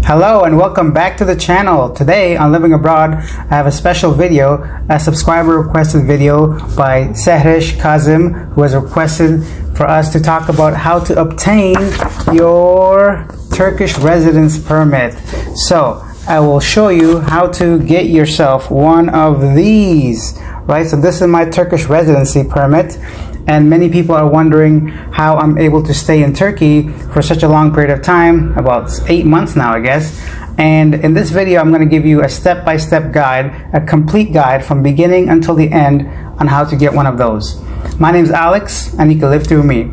Hello and welcome back to the channel. Today on Living Abroad, I have a special video, a subscriber requested video by Sehresh Kazim, who has requested for us to talk about how to obtain your Turkish residence permit. So I will show you how to get yourself one of these, right? So this is my Turkish residency permit. And many people are wondering how I'm able to stay in Turkey for such a long period of time, about 8 months now, I guess. And in this video, I'm going to give you a step-by-step guide, a complete guide from beginning until the end on how to get one of those. My name is Alex, and you can live through me.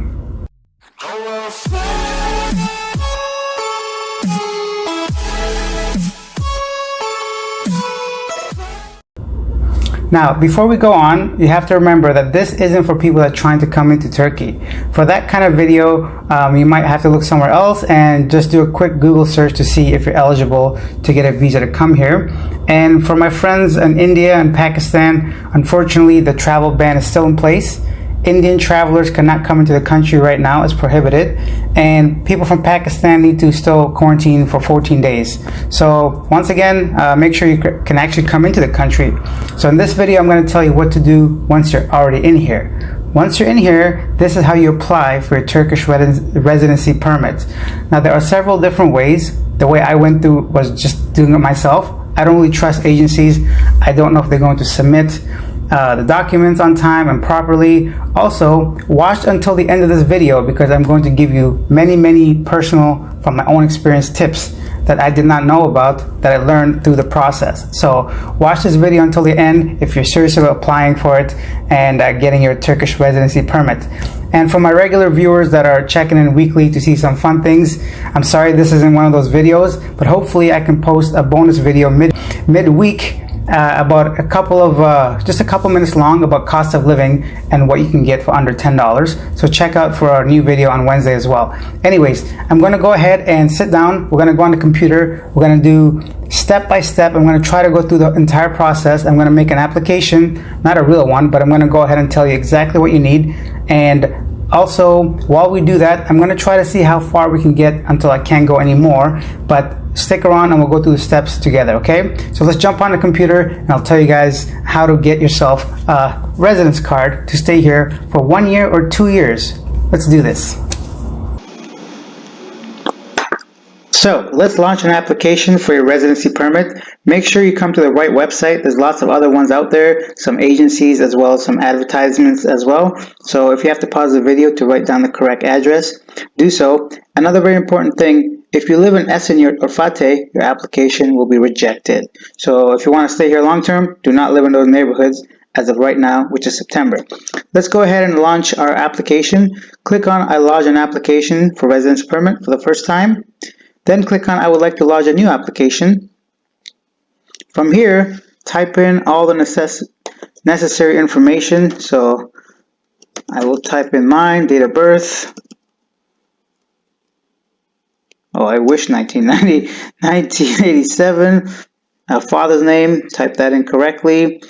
Now, before we go on, you have to remember that this isn't for people that are trying to come into Turkey. For that kind of video, you might have to look somewhere else and just do a quick Google search to see if you're eligible to get a visa to come here. And for my friends in India and Pakistan, unfortunately, the travel ban is still in place. Indian travelers cannot come into the country right now, it's prohibited, and people from Pakistan need to still quarantine for 14 days. So once again, make sure you can actually come into the country. So in this video, I'm going to tell you what to do once you're already in here. Once you're in here, this is how you apply for a Turkish residency permit. Now there are several different ways. The way I went through was just doing it myself. I don't really trust agencies. I don't know if they're going to submit the documents on time and properly. Also, watch until the end of this video because I'm going to give you many personal, from my own experience, tips that I did not know about that I learned through the process. So watch this video until the end if you're serious about applying for it and getting your Turkish residency permit. And for my regular viewers that are checking in weekly to see some fun things, I'm sorry this isn't one of those videos, but hopefully I can post a bonus video midweek about just a couple minutes long about cost of living and what you can get for under $10. So check out for our new video on Wednesday as well. Anyways, I'm going to go ahead and sit down. We're going to go on the computer. We're going to do step by step. I'm going to try to go through the entire process. I'm going to make an application, not a real one, but I'm going to go ahead and tell you exactly what you need. And also, while we do that, I'm going to try to see how far we can get until I can't go anymore. But stick around and we'll go through the steps together, okay? So let's jump on the computer and I'll tell you guys how to get yourself a residence card to stay here for 1 year or 2 years. Let's do this. So let's launch an application for your residency permit. Make sure you come to the right website. There's lots of other ones out there, some agencies as well as some advertisements as well. So if you have to pause the video to write down the correct address, do so. Another very important thing, if you live in Esenyurt or Fatih, your application will be rejected. So if you want to stay here long term, do not live in those neighborhoods as of right now, which is September. Let's go ahead and launch our application. Click on I lodge an application for residence permit for the first time. Then click on I would like to lodge a new application. From here, type in all the necessary information. So I will type in mine, date of birth. Oh, I wish 1987. Father's name, type that in correctly.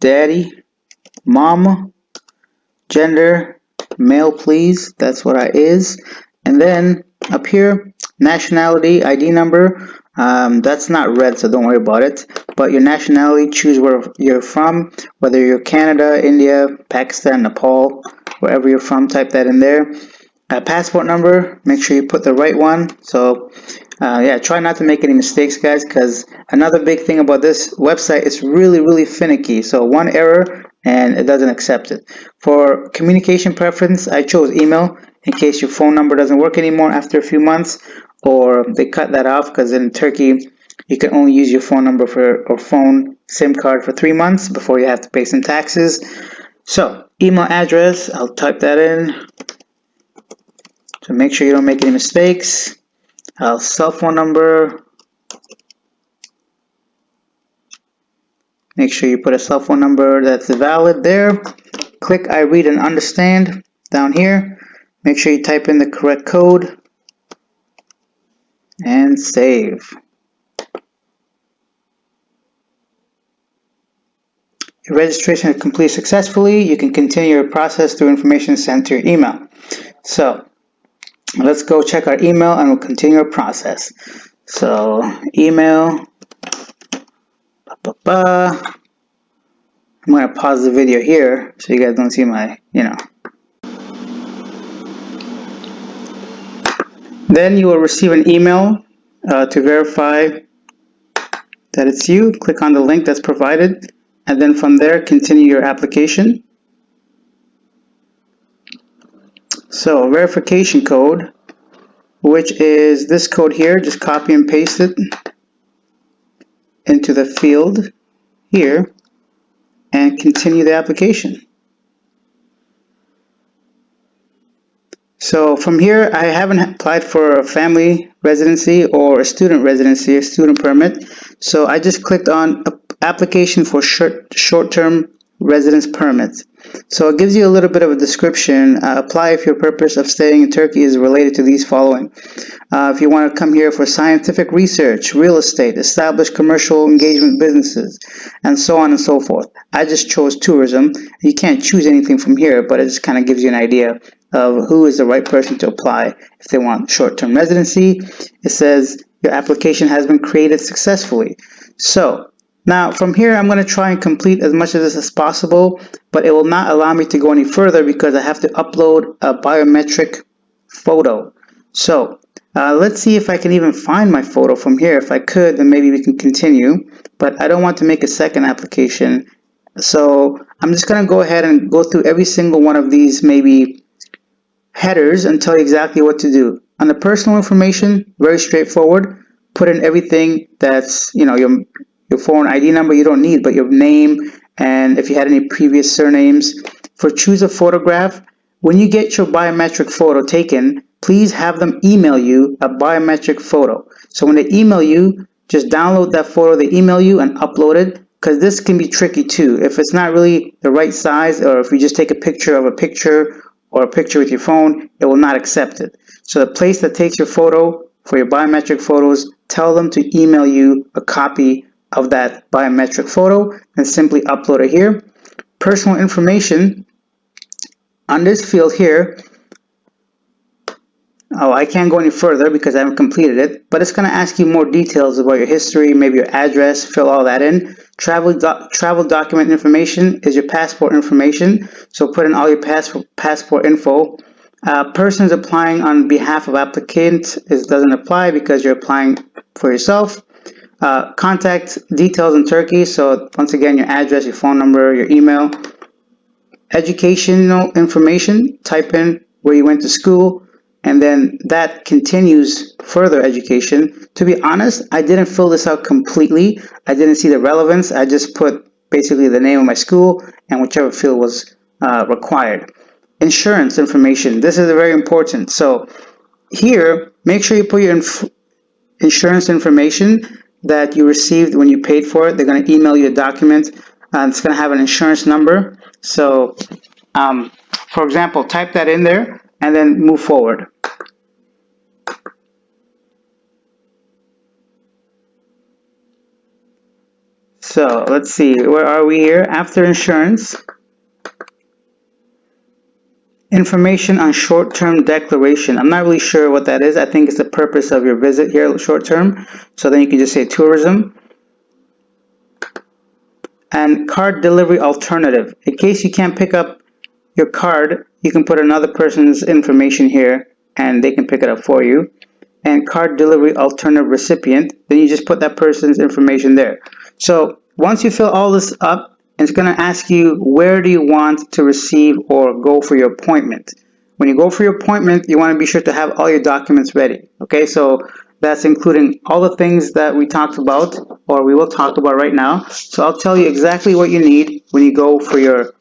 Daddy, mama, gender, male please, that's what I is. And then up here, nationality, ID number, that's not red, so don't worry about it. But your nationality, choose where you're from, whether you're Canada, India, Pakistan, Nepal, wherever you're from, type that in there. Passport number, make sure you put the right one. So yeah, try not to make any mistakes, guys, because another big thing about this website is really finicky. So one error and it doesn't accept it. For communication preference, I chose email in case your phone number doesn't work anymore after a few months, or they cut that off because in Turkey you can only use your phone number or phone SIM card for 3 months before you have to pay some taxes. So email address, I'll type that in. So make sure you don't make any mistakes. Cell phone number. Make sure you put a cell phone number that's valid there. Click I read and understand down here. Make sure you type in the correct code and save. Your registration is complete successfully. You can continue your process through information sent to your email. So Let's go check our email and we'll continue our process. So email, I'm going to pause the video here so you guys don't see my, Then you will receive an email to verify that it's you. Click on the link that's provided, and then from there, continue your application. So verification code, which is this code here, just copy and paste it into the field here and continue the application. So from here, I haven't applied for a family residency or a student residency, a student permit. So I just clicked on application for short-term residence permit. So it gives you a little bit of a description. Apply if your purpose of staying in Turkey is related to these following. If you want to come here for scientific research, real estate, established commercial engagement businesses, and so on and so forth. I just chose tourism. You can't choose anything from here, but it just kind of gives you an idea of who is the right person to apply if they want short-term residency. It says your application has been created successfully. So now from here, I'm going to try and complete as much of this as possible, but it will not allow me to go any further because I have to upload a biometric photo. So let's see if I can even find my photo from here. If I could, then maybe we can continue, but I don't want to make a second application. So I'm just going to go ahead and go through every single one of these maybe headers and tell you exactly what to do. On the personal information, very straightforward. Put in everything that's, your foreign ID number you don't need, but your name and if you had any previous surnames. For choose a photograph, when you get your biometric photo taken, please have them email you a biometric photo. So when they email you, just download that photo they email you and upload it, because this can be tricky too. If it's not really the right size, or if you just take a picture of a picture or a picture with your phone, it will not accept it. So the place that takes your photo for your biometric photos, tell them to email you a copy of that biometric photo and simply upload it here. Personal information, on this field here, I can't go any further because I haven't completed it, but it's going to ask you more details about your history, maybe your address, fill all that in. Travel document information is your passport information, so put in all your passport info. Persons applying on behalf of applicants doesn't apply because you're applying for yourself. Contact details in Turkey, so once again your address, your phone number, your email. Educational information, type in where you went to school, and then that continues further education. To be honest, I didn't fill this out completely. I didn't see the relevance. I just put basically the name of my school and whichever field was required. Insurance information, this is very important. So here, make sure you put your insurance information that you received when you paid for it. They're going to email you a document and it's going to have an insurance number. So for example, type that in there and then move forward. So let's see, where are we here? After insurance, information on short-term declaration. I'm not really sure what that is. I think it's the purpose of your visit here, short-term. So then you can just say tourism. And card delivery alternative. In case you can't pick up your card, you can put another person's information here and they can pick it up for you. And card delivery alternative recipient, then you just put that person's information there. So once you fill all this up, it's going to ask you where do you want to receive or go for your appointment. When you go for your appointment, you want to be sure to have all your documents ready. Okay, so that's including all the things that we talked about or we will talk about right now. So I'll tell you exactly what you need when you go for your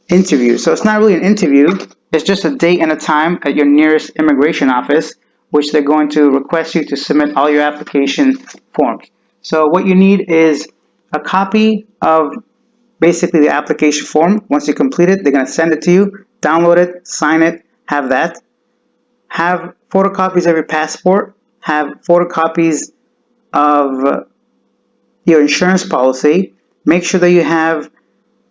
interview. So it's not really an interview, it's just a date and a time at your nearest immigration office, which they're going to request you to submit all your application forms. So what you need is a copy of basically the application form. Once you complete it, they're going to send it to you, download it, sign it, have that. Have photocopies of your passport, have photocopies of your insurance policy. Make sure that you have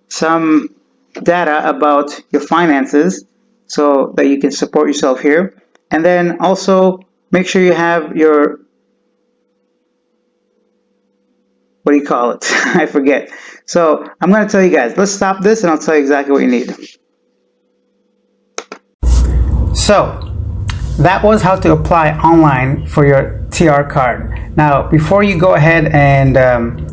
some data about your finances so that you can support yourself here. And then also make sure you have your, what do you call it? I forget. So I'm going to tell you guys, let's stop this and I'll tell you exactly what you need. So that was how to apply online for your TR card. Now, before you go ahead and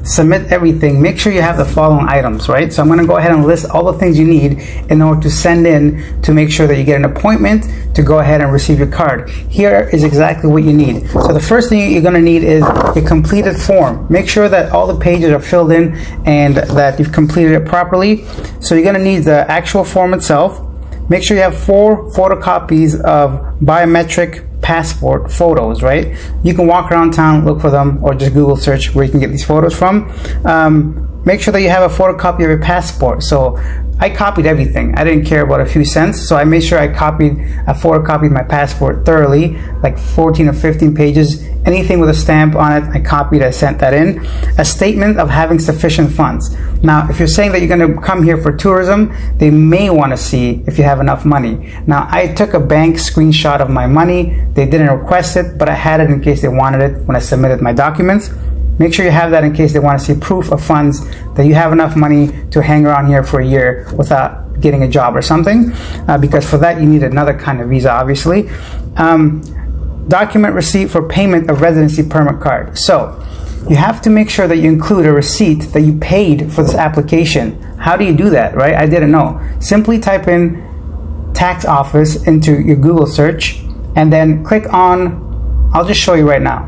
submit everything, make sure you have the following items, right? So I'm going to go ahead and list all the things you need in order to send in to make sure that you get an appointment to go ahead and receive your card. Here is exactly what you need. So the first thing you're going to need is a completed form. Make sure that all the pages are filled in and that you've completed it properly. So you're going to need the actual form itself. Make sure you have 4 photocopies of biometric passport photos, right? You can walk around town, look for them, or just Google search where you can get these photos from. Make sure that you have a photocopy of your passport. So I copied everything. I didn't care about a few cents, so I made sure I photocopied my passport thoroughly, like 14 or 15 pages. Anything with a stamp on it, I copied, I sent that in. A statement of having sufficient funds. Now, if you're saying that you're going to come here for tourism, they may want to see if you have enough money. Now, I took a bank screenshot of my money. They didn't request it, but I had it in case they wanted it when I submitted my documents. Make sure you have that in case they want to see proof of funds, that you have enough money to hang around here for a year without getting a job or something, because for that you need another kind of visa, obviously. Document receipt for payment of residency permit card. So you have to make sure that you include a receipt that you paid for this application. How do you do that, right? I didn't know. Simply type in tax office into your Google search and then click on, I'll just show you right now.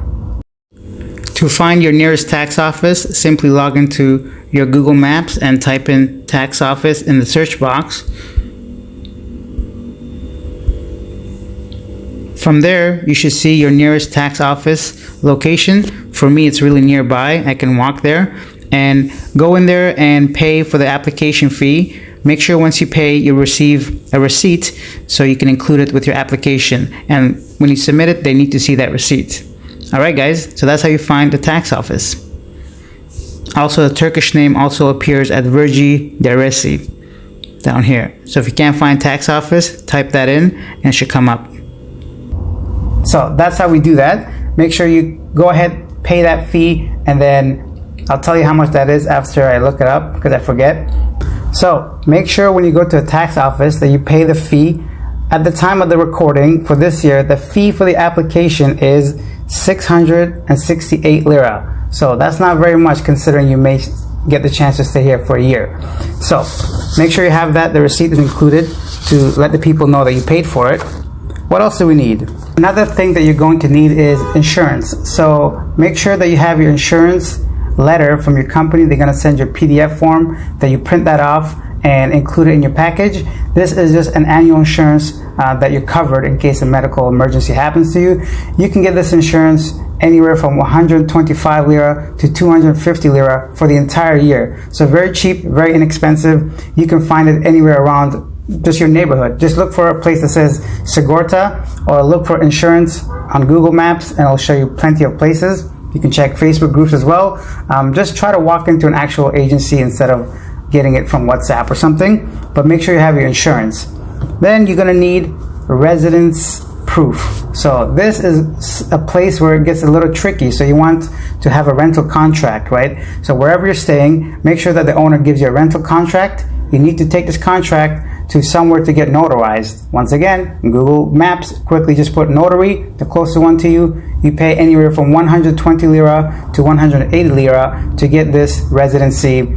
To find your nearest tax office, simply log into your Google Maps and type in tax office in the search box. From there, you should see your nearest tax office location. For me, it's really nearby. I can walk there and go in there and pay for the application fee. Make sure once you pay, you receive a receipt so you can include it with your application. And when you submit it, they need to see that receipt. Alright guys, so that's how you find the tax office. Also, the Turkish name also appears at Vergi Dairesi down here. So if you can't find tax office, type that in and it should come up. So that's how we do that. Make sure you go ahead, pay that fee, and then I'll tell you how much that is after I look it up because I forget. So make sure when you go to a tax office that you pay the fee. At the time of the recording for this year, the fee for the application is 668 lira. So that's not very much considering you may get the chance to stay here for a year. So make sure you have that. The receipt is included to let the people know that you paid for it. What else do we need? Another thing that you're going to need is insurance. So make sure that you have your insurance letter from your company. They're going to send you a PDF form that you print that off and include it in your package. This is just an annual insurance that you're covered in case a medical emergency happens to you. You can get this insurance anywhere from 125 lira to 250 lira for the entire year. So very cheap, very inexpensive. You can find it anywhere around just your neighborhood. Just look for a place that says Sigorta or look for insurance on Google Maps and it'll show you plenty of places. You can check Facebook groups as well. Just try to walk into an actual agency instead of getting it from WhatsApp or something, but make sure you have your insurance. Then you're gonna need residence proof. So this is a place where it gets a little tricky. So you want to have a rental contract, right? So wherever you're staying, make sure that the owner gives you a rental contract. You need to take this contract to somewhere to get notarized. Once again, in Google Maps, quickly just put notary, the closest one to you. You pay anywhere from 120 lira to 180 lira to get this residency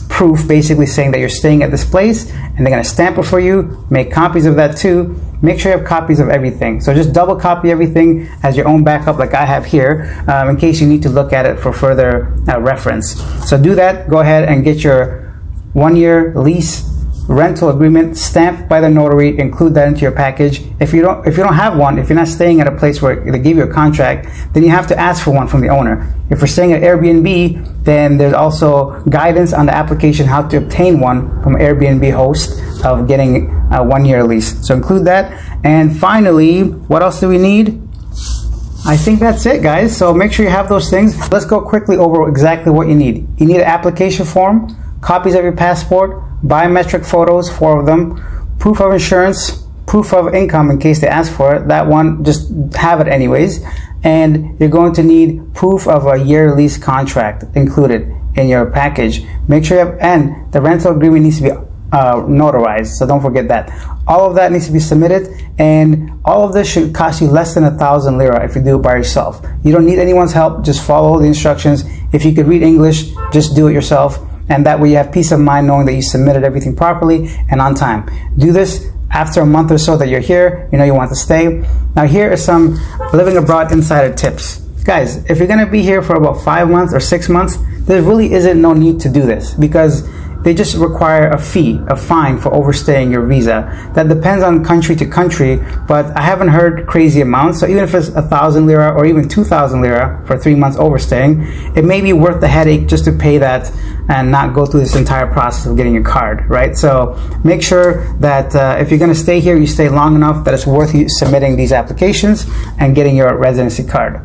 proof, basically saying that you're staying at this place, and they're going to stamp it for you. Make copies of that too. Make sure you have copies of everything. So just double copy everything as your own backup like I have here, in case you need to look at it for further reference. So do that. Go ahead and get your 1-year lease rental agreement stamped by the notary. Include that into your package. If you don't have one, if you're not staying at a place where they give you a contract, then you have to ask for one from the owner. If you're staying at Airbnb, then there's also guidance on the application how to obtain one from an Airbnb host of getting a 1-year lease. So include that. And finally, what else do we need? I think that's it, guys. So make sure you have those things. Let's go quickly over exactly what you need. You need an application form, copies of your passport, biometric photos, 4 of them, proof of insurance, proof of income in case they ask for it. That one, just have it anyways. And you're going to need proof of a year lease contract included in your package. Make sure you have, and the rental agreement needs to be notarized, so don't forget that. All of that needs to be submitted, and all of this should cost you less than 1,000 lira if you do it by yourself. You don't need anyone's help, just follow the instructions. If you could read English, just do it yourself, and that way you have peace of mind knowing that you submitted everything properly and on time. Do this after a month or so that you're here, you know you want to stay. Now here are some living abroad insider tips. Guys, if you're gonna be here for about 5 months or 6 months, there really isn't no need to do this, because they just require a fee, a fine for overstaying your visa. That depends on country to country, but I haven't heard crazy amounts. So even if it's 1,000 lira or even 2,000 lira for 3 months overstaying, it may be worth the headache just to pay that and not go through this entire process of getting a card, right? So make sure that if you're gonna stay here, you stay long enough that it's worth you submitting these applications and getting your residency card.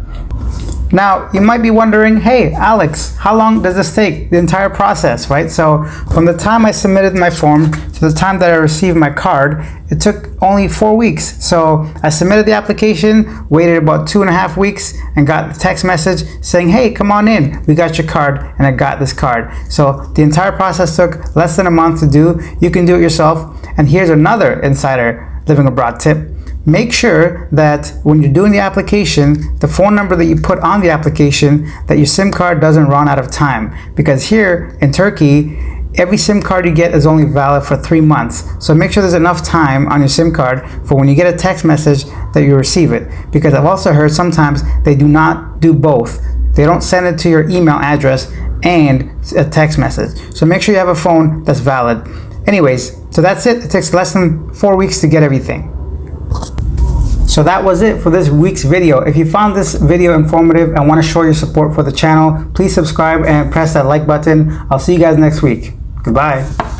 Now, you might be wondering, hey, Alex, how long does this take, the entire process, right? So from the time I submitted my form to the time that I received my card, it took only 4 weeks. So I submitted the application, waited about 2.5 weeks, and got the text message saying, hey, come on in, we got your card, and I got this card. So the entire process took less than a month to do. You can do it yourself. And here's another insider living abroad tip. Make sure that when you're doing the application, the phone number that you put on the application, that your SIM card doesn't run out of time. Because here in Turkey, every SIM card you get is only valid for 3 months. So make sure there's enough time on your SIM card for when you get a text message that you receive it. Because I've also heard sometimes they do not do both. They don't send it to your email address and a text message. So make sure you have a phone that's valid. Anyways, so that's it. It takes less than 4 weeks to get everything. So that was it for this week's video. If you found this video informative and want to show your support for the channel, please subscribe and press that like button. I'll see you guys next week. Goodbye.